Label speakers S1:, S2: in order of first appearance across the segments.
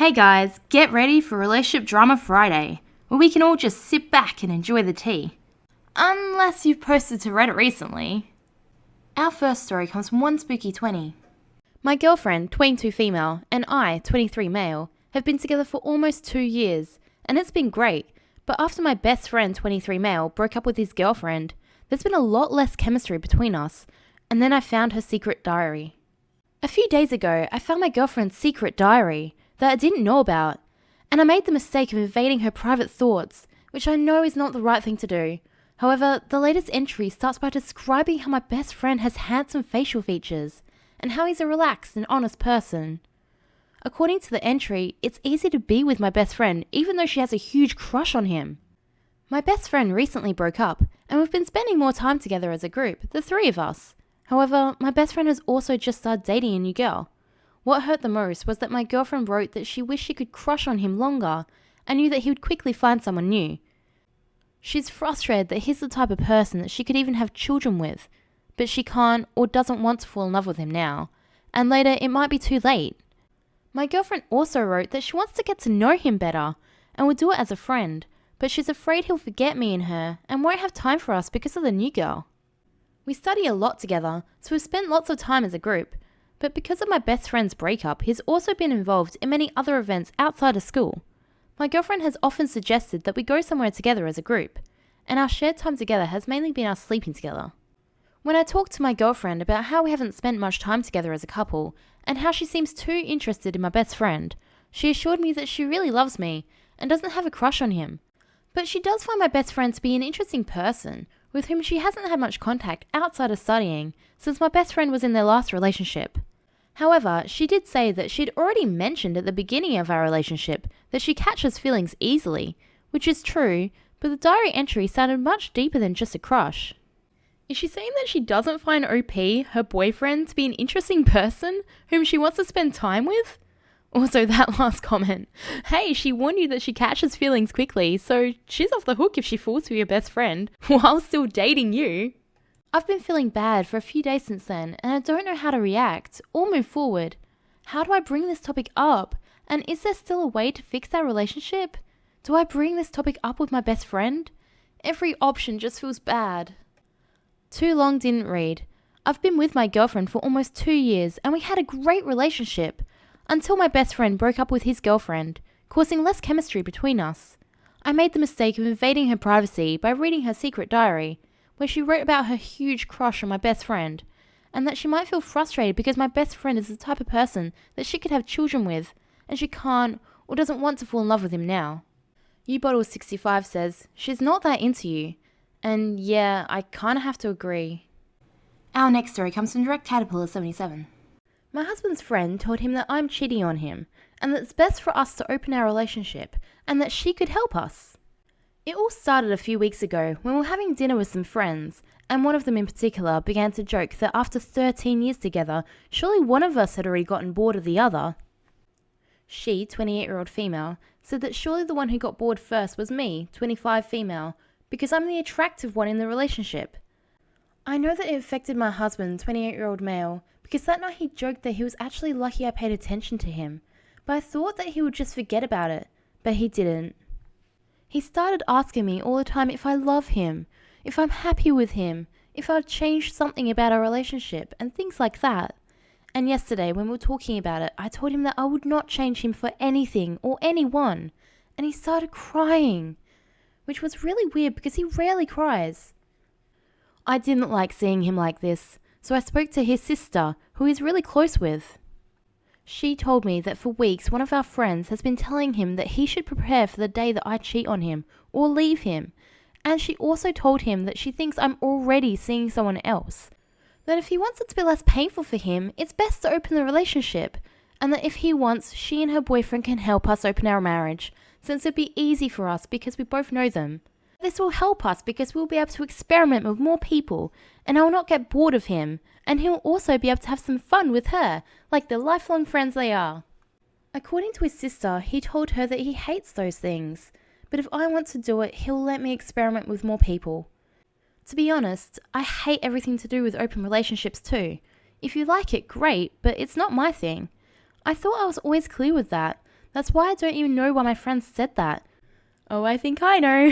S1: Hey guys, get ready for Relationship Drama Friday, where we can all just sit back and enjoy the tea. Unless you've posted to Reddit recently. Our first story comes from One Spooky 20. My girlfriend, 22 female, and I, 23 male, have been together for almost 2 years, and it's been great, but after my best friend, 23 male, broke up with his girlfriend, there's been a lot less chemistry between us, and then I found her secret diary. A few days ago, I found my girlfriend's secret diary that I didn't know about, and I made the mistake of invading her private thoughts, which I know is not the right thing to do. However, the latest entry starts by describing how my best friend has handsome facial features, and how he's a relaxed and honest person. According to the entry, it's easy to be with my best friend even though she has a huge crush on him. My best friend recently broke up, and we've been spending more time together as a group, the three of us. However, my best friend has also just started dating a new girl. What hurt the most was that my girlfriend wrote that she wished she could crush on him longer and knew that he would quickly find someone new. She's frustrated that he's the type of person that she could even have children with, but she can't or doesn't want to fall in love with him now, and later it might be too late. My girlfriend also wrote that she wants to get to know him better and would do it as a friend, but she's afraid he'll forget me and her and won't have time for us because of the new girl. We study a lot together, so we've spent lots of time as a group. But because of my best friend's breakup, he's also been involved in many other events outside of school. My girlfriend has often suggested that we go somewhere together as a group, and our shared time together has mainly been us sleeping together. When I talked to my girlfriend about how we haven't spent much time together as a couple, and how she seems too interested in my best friend, she assured me that she really loves me and doesn't have a crush on him. But she does find my best friend to be an interesting person, with whom she hasn't had much contact outside of studying since my best friend was in their last relationship. However, she did say that she'd already mentioned at the beginning of our relationship that she catches feelings easily, which is true, but the diary entry sounded much deeper than just a crush. Is she saying that she doesn't find OP, her boyfriend, to be an interesting person whom she wants to spend time with? Also, that last comment. Hey, she warned you that she catches feelings quickly, so she's off the hook if she falls for your best friend while still dating you. I've been feeling bad for a few days since then, and I don't know how to react or move forward. How do I bring this topic up? And is there still a way to fix our relationship? Do I bring this topic up with my best friend? Every option just feels bad. Too long didn't read. I've been with my girlfriend for almost 2 years, and we had a great relationship, until my best friend broke up with his girlfriend, causing less chemistry between us. I made the mistake of invading her privacy by reading her secret diary, where she wrote about her huge crush on my best friend, and that she might feel frustrated because my best friend is the type of person that she could have children with, and she can't or doesn't want to fall in love with him now. U-Bottle65 says, she's not that into you, and yeah, I kinda have to agree. Our next story comes from Direct Caterpillar 77. My husband's friend told him that I'm cheating on him, and that it's best for us to open our relationship, and that she could help us. It all started a few weeks ago when we were having dinner with some friends, and one of them in particular began to joke that after 13 years together, surely one of us had already gotten bored of the other. She, 28-year-old female, said that surely the one who got bored first was me, 25 female, because I'm the attractive one in the relationship. I know that it affected my husband, 28-year-old male, because that night he joked that he was actually lucky I paid attention to him, but I thought that he would just forget about it, but he didn't. He started asking me all the time if I love him, if I'm happy with him, if I'd changed something about our relationship, and things like that. And yesterday, when we were talking about it, I told him that I would not change him for anything or anyone, and he started crying, which was really weird because he rarely cries. I didn't like seeing him like this, so I spoke to his sister, who he's really close with. She told me that for weeks one of our friends has been telling him that he should prepare for the day that I cheat on him or leave him, and she also told him that she thinks I'm already seeing someone else, that if he wants it to be less painful for him, it's best to open the relationship, and that if he wants, she and her boyfriend can help us open our marriage, since it'd be easy for us because we both know them. This will help us because we'll be able to experiment with more people, and I will not get bored of him, and he'll also be able to have some fun with her, like the lifelong friends they are. According to his sister, he told her that he hates those things, but if I want to do it, he'll let me experiment with more people. To be honest, I hate everything to do with open relationships too. If you like it, great, but it's not my thing. I thought I was always clear with that That's why I don't even know why my friends said that. Oh, I think I know.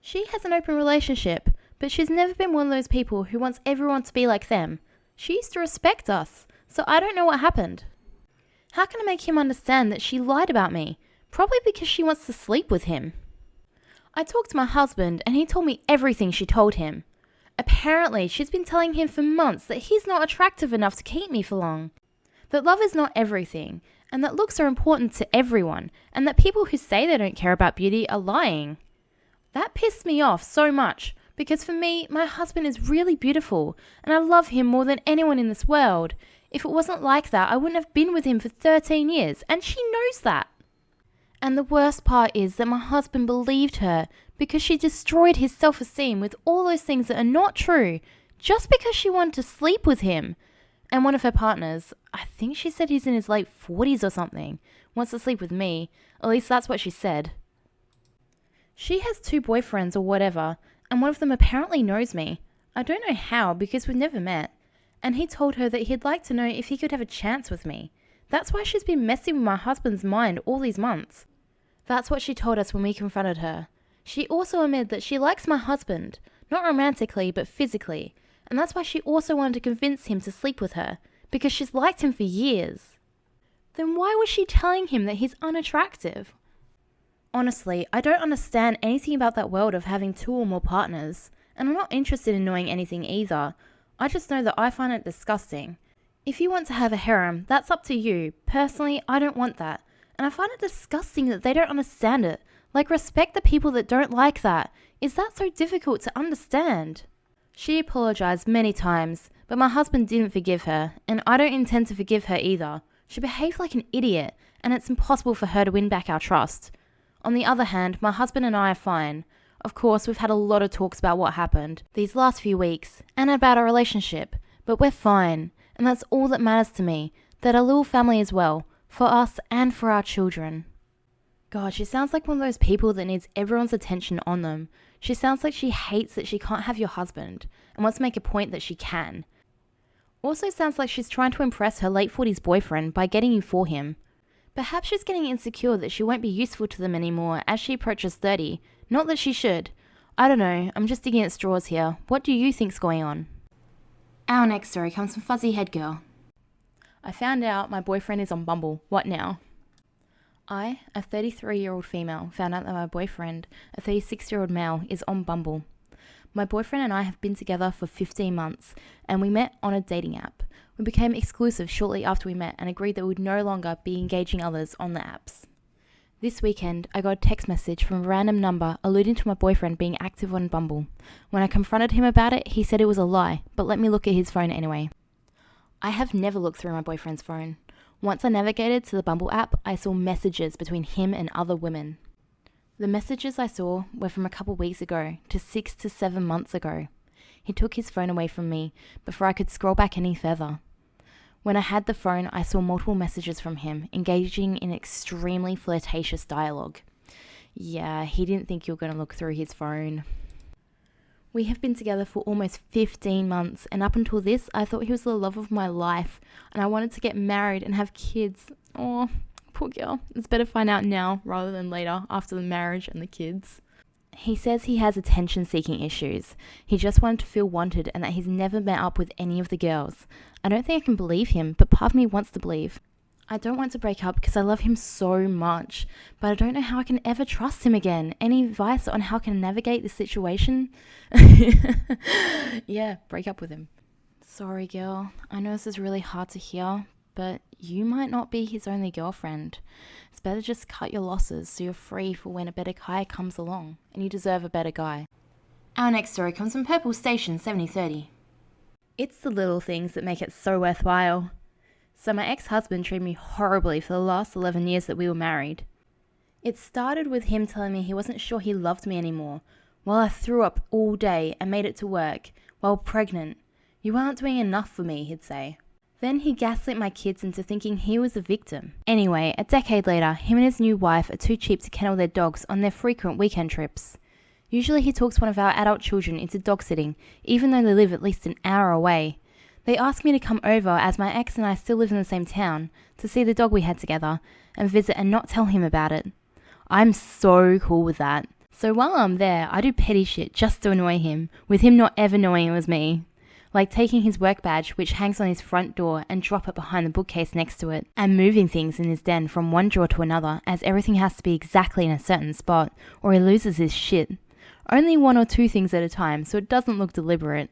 S1: She has an open relationship, but she's never been one of those people who wants everyone to be like them. She used to respect us, so I don't know what happened. How can I make him understand that she lied about me? Probably because she wants to sleep with him. I talked to my husband and he told me everything she told him. Apparently, she's been telling him for months that he's not attractive enough to keep me for long. That love is not everything, and that looks are important to everyone, and that people who say they don't care about beauty are lying. That pissed me off so much, because for me, my husband is really beautiful, and I love him more than anyone in this world. If it wasn't like that, I wouldn't have been with him for 13 years, and she knows that. And the worst part is that my husband believed her because she destroyed his self-esteem with all those things that are not true, just because she wanted to sleep with him. And one of her partners, I think she said he's in his late 40s or something, wants to sleep with me. At least that's what she said. She has 2 boyfriends or whatever, and one of them apparently knows me. I don't know how because we've never met. And he told her that he'd like to know if he could have a chance with me. That's why she's been messing with my husband's mind all these months. That's what she told us when we confronted her. She also admitted that she likes my husband, not romantically but physically, and that's why she also wanted to convince him to sleep with her, because she's liked him for years. Then why was she telling him that he's unattractive? Honestly, I don't understand anything about that world of having 2 or more partners, and I'm not interested in knowing anything either. I just know that I find it disgusting. If you want to have a harem, that's up to you. Personally, I don't want that. And I find it disgusting that they don't understand it. Like, respect the people that don't like that. Is that so difficult to understand? She apologized many times, but my husband didn't forgive her, and I don't intend to forgive her either. She behaved like an idiot, and it's impossible for her to win back our trust. On the other hand, my husband and I are fine. Of course, we've had a lot of talks about what happened these last few weeks, and about our relationship, but we're fine, and that's all that matters to me, that our little family is well, for us and for our children. God, she sounds like one of those people that needs everyone's attention on them. She sounds like she hates that she can't have your husband, and wants to make a point that she can. Also sounds like she's trying to impress her late 40s boyfriend by getting you for him. Perhaps she's getting insecure that she won't be useful to them anymore as she approaches 30. Not that she should. I don't know, I'm just digging at straws here. What do you think's going on? Our next story comes from Fuzzy Head Girl. I found out my boyfriend is on Bumble. What now? I, a 33-year-old female, found out that my boyfriend, a 36-year-old male, is on Bumble. My boyfriend and I have been together for 15 months, and we met on a dating app. We became exclusive shortly after we met and agreed that we would no longer be engaging others on the apps. This weekend, I got a text message from a random number alluding to my boyfriend being active on Bumble. When I confronted him about it, he said it was a lie, but let me look at his phone anyway. I have never looked through my boyfriend's phone. Once I navigated to the Bumble app, I saw messages between him and other women. The messages I saw were from a couple weeks ago to 6 to 7 months ago. He took his phone away from me before I could scroll back any further. When I had the phone, I saw multiple messages from him, engaging in extremely flirtatious dialogue. Yeah, he didn't think you were going to look through his phone. We have been together for almost 15 months, and up until this, I thought he was the love of my life, and I wanted to get married and have kids. Oh, poor girl. It's better find out now rather than later, after the marriage and the kids. He says he has attention-seeking issues. He just wanted to feel wanted and that he's never met up with any of the girls. I don't think I can believe him, but part of me wants to believe. I don't want to break up because I love him so much, but I don't know how I can ever trust him again. Any advice on how I can navigate this situation? Yeah, break up with him. Sorry, girl. I know this is really hard to hear, but you might not be his only girlfriend. It's better just cut your losses so you're free for when a better guy comes along, and you deserve a better guy. Our next story comes from Purple Station 7030. It's the little things that make it so worthwhile. So my ex-husband treated me horribly for the last 11 years that we were married. It started with him telling me he wasn't sure he loved me anymore, while I threw up all day and made it to work, while pregnant. You aren't doing enough for me, he'd say. Then he gaslit my kids into thinking he was the victim. Anyway, a decade later, him and his new wife are too cheap to kennel their dogs on their frequent weekend trips. Usually he talks one of our adult children into dog sitting, even though they live at least an hour away. They asked me to come over as my ex and I still live in the same town to see the dog we had together and visit and not tell him about it. I'm so cool with that. So while I'm there, I do petty shit just to annoy him, with him not ever knowing it was me. Like taking his work badge, which hangs on his front door, and drop it behind the bookcase next to it, and moving things in his den from one drawer to another, as everything has to be exactly in a certain spot, or he loses his shit. Only 1 or 2 things at a time, so it doesn't look deliberate.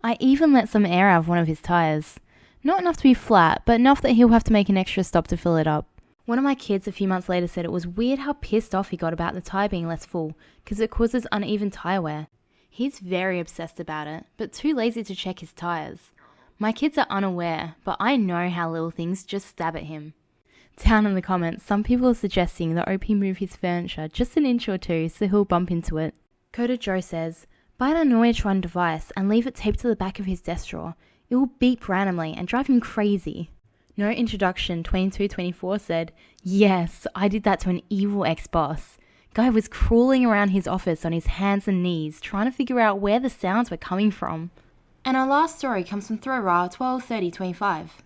S1: I even let some air out of one of his tyres. Not enough to be flat, but enough that he'll have to make an extra stop to fill it up. One of my kids a few months later said it was weird how pissed off he got about the tyre being less full, because it causes uneven tyre wear. He's very obsessed about it, but too lazy to check his tyres. My kids are unaware, but I know how little things just stab at him. Down in the comments, some people are suggesting that OP move his furniture just an inch or 2 so he'll bump into it. Coder Joe says, buy an annoy-a-tron device and leave it taped to the back of his desk drawer. It will beep randomly and drive him crazy. No Introduction 2224 said, yes, I did that to an evil ex-boss. Guy was crawling around his office on his hands and knees, trying to figure out where the sounds were coming from. And our last story comes from Throwra 123025.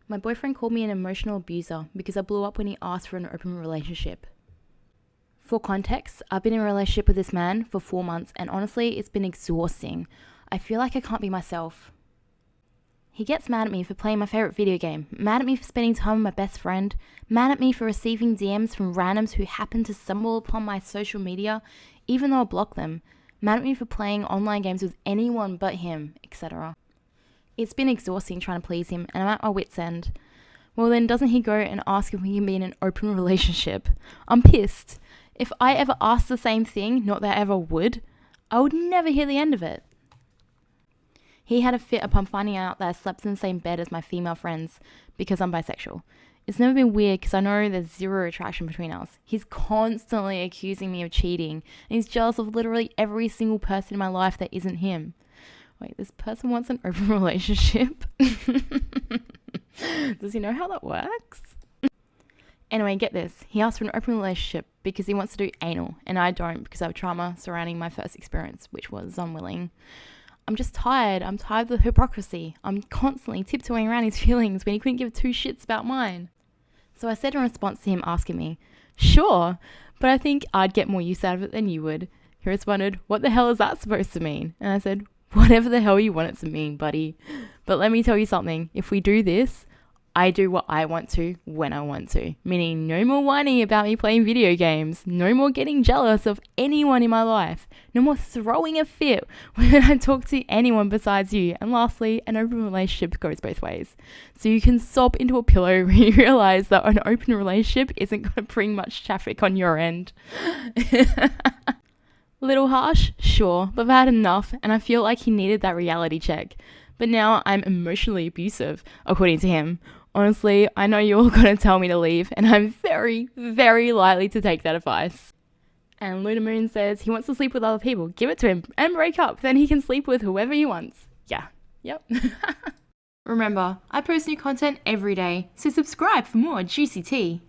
S1: My boyfriend called me an emotional abuser because I blew up when he asked for an open relationship. For context, I've been in a relationship with this man for 4 months and honestly, it's been exhausting. I feel like I can't be myself. He gets mad at me for playing my favourite video game, mad at me for spending time with my best friend, mad at me for receiving DMs from randoms who happen to stumble upon my social media, even though I block them, mad at me for playing online games with anyone but him, etc. It's been exhausting trying to please him and I'm at my wit's end. Well then, doesn't he go and ask if we can be in an open relationship? I'm pissed. If I ever asked the same thing, not that I ever would, I would never hear the end of it. He had a fit upon finding out that I slept in the same bed as my female friends because I'm bisexual. It's never been weird because I know there's zero attraction between us. He's constantly accusing me of cheating and he's jealous of literally every single person in my life that isn't him. Wait, this person wants an open relationship? Does he know how that works? Anyway, get this. He asked for an open relationship because he wants to do anal and I don't because I have trauma surrounding my first experience, which was unwilling. I'm just tired. I'm tired of the hypocrisy. I'm constantly tiptoeing around his feelings when he couldn't give 2 shits about mine. So I said in response to him asking me, sure, but I think I'd get more use out of it than you would. He responded, what the hell is that supposed to mean? And I said, whatever the hell you want it to mean, buddy. But let me tell you something. If we do this, I do what I want to when I want to. Meaning no more whining about me playing video games. No more getting jealous of anyone in my life. No more throwing a fit when I talk to anyone besides you. And lastly, an open relationship goes both ways. So you can sob into a pillow when you realize that an open relationship isn't going to bring much traffic on your end. Little harsh? Sure, but I've had enough and I feel like he needed that reality check. But now I'm emotionally abusive, according to him. Honestly, I know you're all going to tell me to leave, and I'm very, very likely to take that advice. And Luna Moon says he wants to sleep with other people. Give it to him and break up. Then he can sleep with whoever he wants. Yeah. Yep. Remember, I post new content every day, so subscribe for more juicy tea.